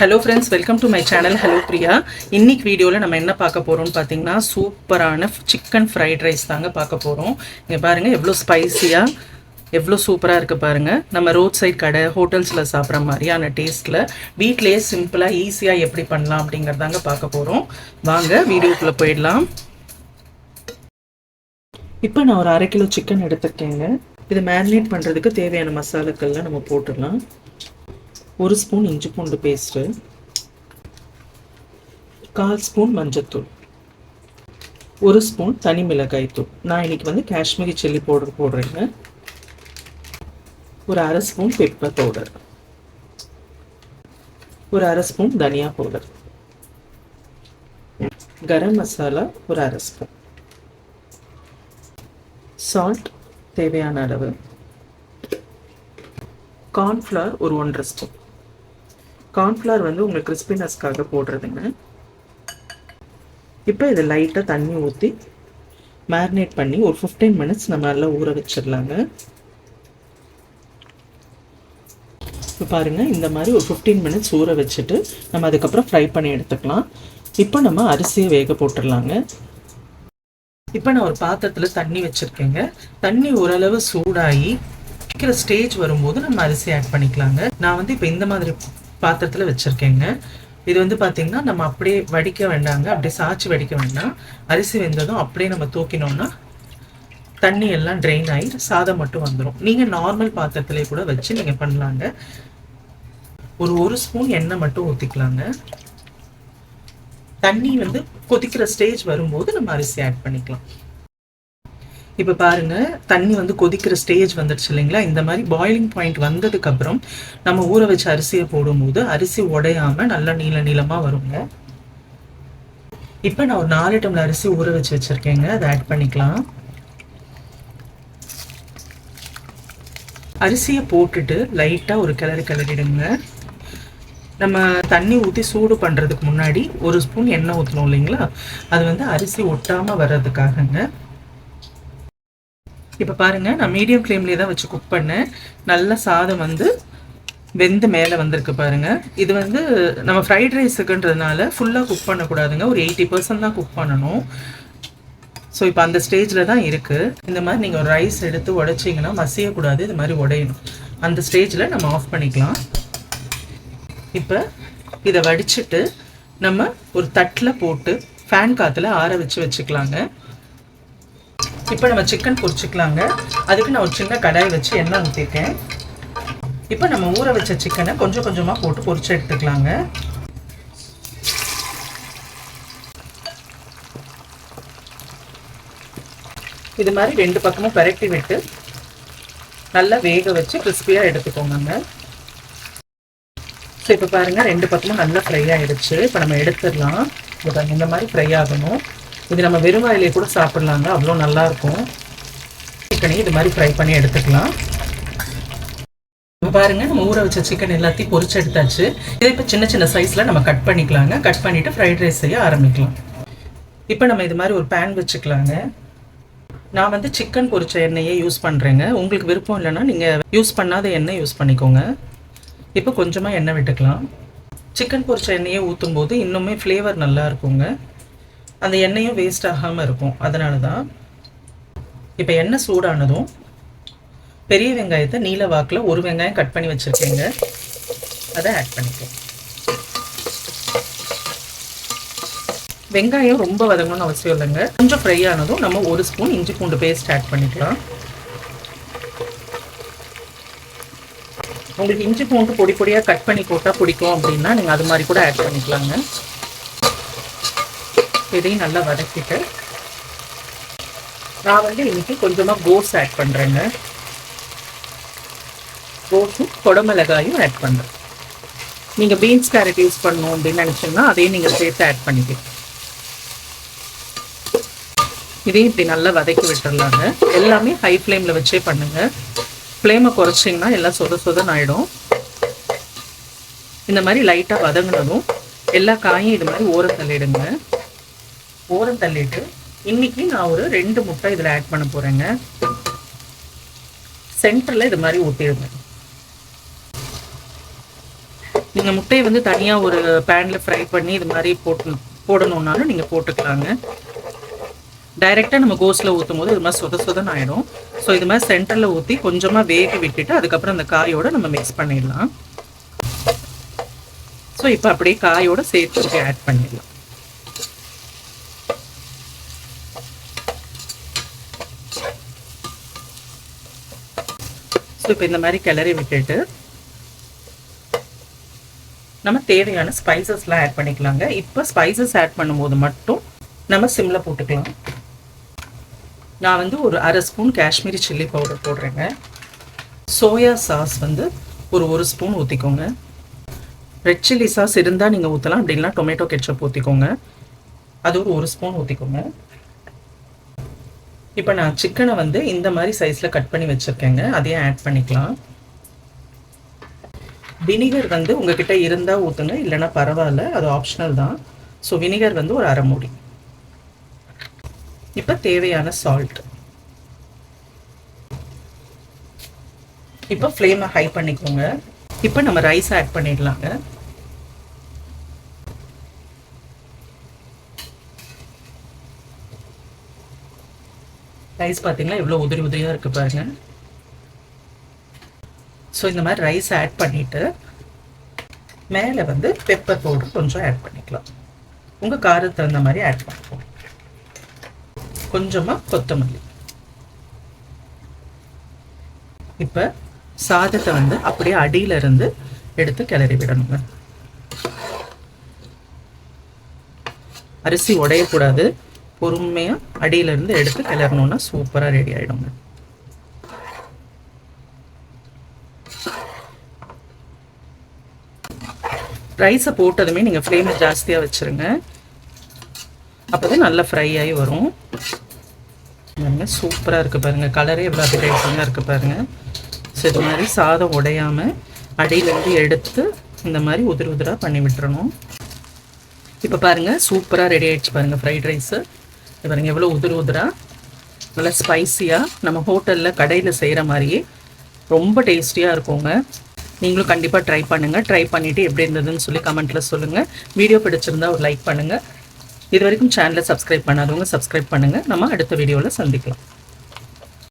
Hello friends, welcome to my channel. Hello Priya. இன்னைக்கு வீடியோல நம்ம என்ன பார்க்க போறோம்னு பாத்தீங்கன்னா சூப்பரான chicken fried rice தாங்க பார்க்க போறோம். இங்க பாருங்க எவ்வளவு ஸ்பைசியா எவ்வளவு சூப்பரா இருக்கு பாருங்க. நம்ம ரோட் சைடு கடை ஹோட்டல்ஸ்ல சாப்பிடுற மாதிரியான டேஸ்ட்ல வீட்லயே சிம்பிளா ஈஸியா எப்படி பண்ணலாம் அப்படிங்கறதாங்க பார்க்க போறோம். வாங்க வீடியோக்குள்ள போயிடலாம். இப்போ நான் ஒரு 1/2 கிலோ சிக்கன் எடுத்துக்கேங்க. இது மேரினேட் பண்றதுக்கு தேவையான மசாலாக்கள்லாம் நம்ம போட்டுடலாம். 1 ஸ்பூன் இஞ்சி பூண்டு பேஸ்ட், 1/4 ஸ்பூன் மஞ்சத்தூள், 1 ஸ்பூன் தனி மிளகாய் தூள். நான் இன்னைக்கு வந்து காஷ்மீரி சில்லி பவுடர் போடுறேங்க. ஒரு 1/2 ஸ்பூன் பெப்பர் பவுடர், ஒரு 1/2 ஸ்பூன் தனியா பவுடர், கரம் மசாலா ஒரு 1/2 ஸ்பூன், சால்ட் தேவையான அளவு, கார்ன்ஃப்ளவர் ஒரு 1/2 ஸ்பூன். கார்ன்ஃப்ளவர் வந்து உங்களுக்கு கிறிஸ்பினஸ்க்காக போடுறதுங்க. இப்போ இதை லைட்டாக தண்ணி ஊற்றி மேரினேட் பண்ணி ஒரு 15 மினிட்ஸ் நம்ம நல்லா ஊற வச்சிடலாங்க. இப்போ பாருங்கள், இந்த மாதிரி ஒரு 15 மினிட்ஸ் ஊற வச்சுட்டு நம்ம அதுக்கப்புறம் ஃப்ரை பண்ணி எடுத்துக்கலாம். இப்போ நம்ம அரிசியை வேக போட்டுடலாங்க. இப்போ நான் ஒரு பாத்திரத்தில் தண்ணி வச்சுருக்கேங்க. தண்ணி ஓரளவு சூடாகி வைக்கிற ஸ்டேஜ் வரும்போது நம்ம அரிசி ஆட் பண்ணிக்கலாங்க. நான் வந்து இப்போ இந்த மாதிரி பாத்திரத்தில் வச்சுருக்கேங்க. இது வந்து பார்த்திங்கன்னா நம்ம அப்படியே வடிக்க வேண்டாங்க, அப்படியே சாய்ச்சி வடிக்க வேண்டாம். அரிசி வெந்ததும் அப்படியே நம்ம தூக்கினோம்னா தண்ணி எல்லாம் ட்ரெயின் ஆகி சாதம் மட்டும் வந்துடும். நீங்கள் நார்மல் பாத்திரத்திலே கூட வச்சு நீங்கள் பண்ணலாங்க. ஒரு ஸ்பூன் எண்ணெய் மட்டும் ஊற்றிக்கலாங்க. தண்ணி வந்து கொதிக்கிற ஸ்டேஜ் வரும்போது நம்ம அரிசி ஆட் பண்ணிக்கலாம். இப்போ பாருங்க, தண்ணி வந்து கொதிக்கிற ஸ்டேஜ் வந்துடுச்சு இல்லைங்களா? இந்த மாதிரி பாயிலிங் பாயிண்ட் வந்ததுக்கு அப்புறம் நம்ம ஊற வச்ச அரிசியை போடும்போது அரிசி உடையாம நல்லா நீளமா வருங்க. இப்போ நான் ஒரு 4 டம்ளர் அரிசி ஊற வச்சிருக்கேங்க. அதை ஆட் பண்ணிக்கலாம். அரிசியை போட்டுட்டு லைட்டா ஒரு கிளறிடுங்க. நம்ம தண்ணி ஊற்றி சூடு பண்ணுறதுக்கு முன்னாடி 1 ஸ்பூன் எண்ணெய் ஊற்றணும் இல்லைங்களா? அது வந்து அரிசி ஒட்டாமல் வர்றதுக்காகங்க. இப்போ பாருங்கள், நான் மீடியம் ஃப்ளேம்லேயே தான் வச்சு குக் பண்ணேன். நல்ல சாதம் வந்து வெந்து மேலே வந்திருக்கு பாருங்கள். இது வந்து நம்ம ஃப்ரைட் ரைஸுக்குன்றதுனால ஃபுல்லாக குக் பண்ணக்கூடாதுங்க. ஒரு 80% தான் குக் பண்ணணும். ஸோ இப்போ அந்த ஸ்டேஜில் தான் இருக்குது. இந்த மாதிரி நீங்கள் ஒரு ரைஸ் எடுத்து உடைச்சிங்கன்னா மசியக்கூடாது, இது மாதிரி உடையணும். அந்த ஸ்டேஜில் நம்ம ஆஃப் பண்ணிக்கலாம். இப்போ இதை வடிச்சிட்டு நம்ம ஒரு தட்டில் போட்டு ஃபேன் காற்றுல ஆற வச்சுக்கலாங்க. இப்போ நம்ம சிக்கன் பொரிச்சுக்கலாங்க. அதுக்கு நான் ஒரு சின்ன கடாய் வச்சு எண்ணெய் ஊற்றிருக்கேன். இப்போ நம்ம ஊற வச்ச சிக்கனை கொஞ்சம் கொஞ்சமாக போட்டு பொரிச்சு எடுத்துக்கலாங்க. இது மாதிரி 2 பக்கமும் பரட்டி விட்டு நல்லா வேக வச்சு கிறிஸ்பியாக எடுத்துக்கோங்க. ஸோ இப்போ பாருங்கள், 2 பக்கமும் நல்லா ஃப்ரை ஆகிடுச்சு. இப்போ நம்ம எடுத்துடலாம். இந்த மாதிரி ஃப்ரை ஆகணும். இது நம்ம வெறும் வாயிலே கூட சாப்பிட்லாங்க, அவ்வளோ நல்லாயிருக்கும். சிக்கனையும் இது மாதிரி ஃப்ரை பண்ணி எடுத்துக்கலாம். இப்போ பாருங்கள், நம்ம ஊற வச்ச சிக்கன் எல்லாத்தையும் பொரிச்சு எடுத்தாச்சு. இதை இப்போ சின்ன சின்ன சைஸில் நம்ம கட் பண்ணிக்கலாங்க. கட் பண்ணிவிட்டு ஃப்ரைட் ரைஸ் செய்ய ஆரம்பிக்கலாம். இப்போ நம்ம இது மாதிரி ஒரு பேன் வச்சுக்கலாங்க. நான் வந்து சிக்கன் பொரிச்ச எண்ணெயை யூஸ் பண்ணுறேங்க. உங்களுக்கு விருப்பம் இல்லைன்னா நீங்கள் யூஸ் பண்ணாத எண்ணெய் யூஸ் பண்ணிக்கோங்க. இப்போ கொஞ்சமாக எண்ணெய் விட்டுக்கலாம். சிக்கன் பொரிச்ச எண்ணெயை ஊற்றும் போது இன்னுமே ஃப்ளேவர் நல்லா இருக்குங்க. அந்த எண்ணெயும் வேஸ்ட் ஆகாமல் இருக்கும். அதனால தான் இப்போ எண்ணெய் சூடானதும் பெரிய வெங்காயத்தை நீல வாக்கில் ஒரு வெங்காயம் கட் பண்ணி வச்சுருக்கேங்க. அதை ஆட் பண்ணிக்கலாம். வெங்காயம் ரொம்ப வதங்கணும்னு அவசியம் இல்லைங்க. கொஞ்சம் ஃப்ரை ஆனதும் நம்ம 1 ஸ்பூன் இஞ்சி பூண்டு பேஸ்ட் ஆட் பண்ணிக்கலாம். உங்களுக்கு இஞ்சி பூண்டு பொடி பொடியாக கட் பண்ணி போட்டால் பிடிக்கும் அப்படின்னா நீங்கள் அது மாதிரி கூட ஆட் பண்ணிக்கலாங்க. இதையும் நல்லா வதக்கிட்டு நான் வந்து இன்னைக்கு கொஞ்சமாக கோஸ் ஆட் பண்ணுறேங்க. கோஸும் குடமிளகாயும் ஆட் பண்ணுறேன். நீங்கள் பீன்ஸ் கேரட் யூஸ் பண்ணணும் அப்படின்னு நினச்சிங்கன்னா அதையும் நீங்கள் சேர்த்து ஆட் பண்ணிக்கலாம். இதையும் இப்படி நல்லா வதக்கி விட்டுடலாங்க. எல்லாமே ஹை ஃப்ளேமில் வச்சே பண்ணுங்கள். ஃப்ளேமை குறைச்சிங்கன்னா எல்லாம் சொதன்னு ஆகிடும். இந்த மாதிரி லைட்டாக வதங்கினதும் எல்லா காயும் இது மாதிரி ஓரம் தள்ளிடுங்க. ஓரம் தள்ளிட்டு இன்னைக்கு நான் ஒரு 2 முட்டை இதில் ஆட் பண்ண போகிறேங்க. சென்டரில் இது மாதிரி ஊற்றிடுங்க. நீங்கள் முட்டையை வந்து தனியாக ஒரு பேனில் ஃப்ரை பண்ணி இது மாதிரி போடணுன்னாலும் நீங்கள் போட்டுக்கலாங்க. டைரெக்டாக நம்ம கோஸில் ஊற்றும் போது இது மாதிரி சொதன்னு ஆகிடும். ஸோ இது மாதிரி சென்டரில் ஊற்றி கொஞ்சமாக வேக விட்டுட்டு அதுக்கப்புறம் அந்த காயோடு நம்ம மிக்ஸ் பண்ணிடலாம். ஸோ இப்போ அப்படியே காயோடு சேர்த்து ஆட் பண்ணிடலாம். ஸோ இப்போ இந்த மாதிரி கிளறி விட்டுட்டு நம்ம தேவையான ஸ்பைசஸ்லாம் ஆட் பண்ணிக்கலாங்க. இப்போ ஸ்பைசஸ் ஆட் பண்ணும்போது மட்டும் நம்ம சிம்மில் போட்டுக்கலாம். நான் வந்து ஒரு 1/2 ஸ்பூன் காஷ்மீரி சில்லி பவுடர் போடுறேங்க. சோயா சாஸ் வந்து ஒரு ஸ்பூன் ஊற்றிக்கோங்க. ரெட் சில்லி சாஸ் இருந்தால் நீங்கள் ஊற்றலாம், அப்படி இல்லைனா டொமேட்டோ கெட்சப் ஊற்றிக்கோங்க. அது ஒரு ஸ்பூன் ஊற்றிக்கோங்க. இப்போ நான் சிக்கனை வந்து இந்த மாதிரி சைஸில் கட் பண்ணி வச்சுருக்கேங்க, அதையும் ஆட் பண்ணிக்கலாம். வினிகர் வந்து உங்ககிட்ட இருந்தால் ஊற்றுங்க, இல்லைன்னா பரவாயில்ல, அது ஆப்ஷனல் தான். ஸோ வினிகர் வந்து ஒரு 1/2 மூடி. இப்போ தேவையான சால்ட். இப்போ ஃப்ளேமை ஹை பண்ணிக்கோங்க. இப்போ நம்ம ரைஸ் ஆட் பண்ணிடலாங்க. ரைஸ் பார்த்தீங்கன்னா இவ்வளோ உதிரியாக இருக்குது பாருங்கள். ஸோ இந்த மாதிரி ரைஸ் ஆட் பண்ணிவிட்டு மேலே வந்து பெப்பர் பவுடர் கொஞ்சம் ஆட் பண்ணிக்கலாம். உங்கள் காரத்துக்கு தகுந்த மாதிரி ஆட் பண்ணிக்கலாம். கொஞ்சமாக கொத்தமல்லி. இப்போ சாதத்தை வந்து அப்படியே அடியிலிருந்து எடுத்து கிளறி விடணுங்க. அரிசி உடையக்கூடாது, பொறுமையாக அடியிலிருந்து எடுத்து கிளறணுன்னா சூப்பராக ரெடி ஆகிடுங்க. ரைஸை போட்டதுமே நீங்கள் ஃப்ளேமை ஜாஸ்தியாக வச்சுருங்க, அப்போ தான் நல்லா ஃப்ரை ஆகி வரும். சூப்பராக இருக்குது பாருங்கள், கலரே எவ்வளோ அப்டேட்டிங்காக இருக்குது பாருங்கள். ஸோ இது மாதிரி சாதம் உடையாமல் அடியிலேருந்து எடுத்து இந்த மாதிரி உதிராக பண்ணி விட்டுறணும். இப்போ பாருங்கள் சூப்பராக ரெடி ஆகிடுச்சு பாருங்கள் ஃப்ரைட் ரைஸு. பாருங்கள் எவ்வளோ உதிராக நல்லா ஸ்பைஸியாக நம்ம ஹோட்டலில் கடையில் செய்கிற மாதிரியே ரொம்ப டேஸ்டியாக இருக்குங்க. நீங்களும் கண்டிப்பாக ட்ரை பண்ணுங்கள். ட்ரை பண்ணிவிட்டு எப்படி இருந்ததுன்னு சொல்லி கமெண்ட்டில் சொல்லுங்கள். வீடியோ பிடிச்சிருந்தா ஒரு லைக் பண்ணுங்கள். இது வரைக்கும் சேனலை சப்ஸ்கிரைப் பண்ணாதவங்க சப்ஸ்கிரைப் பண்ணுங்கள். நம்ம அடுத்த வீடியோவில் சந்திக்கலாம்.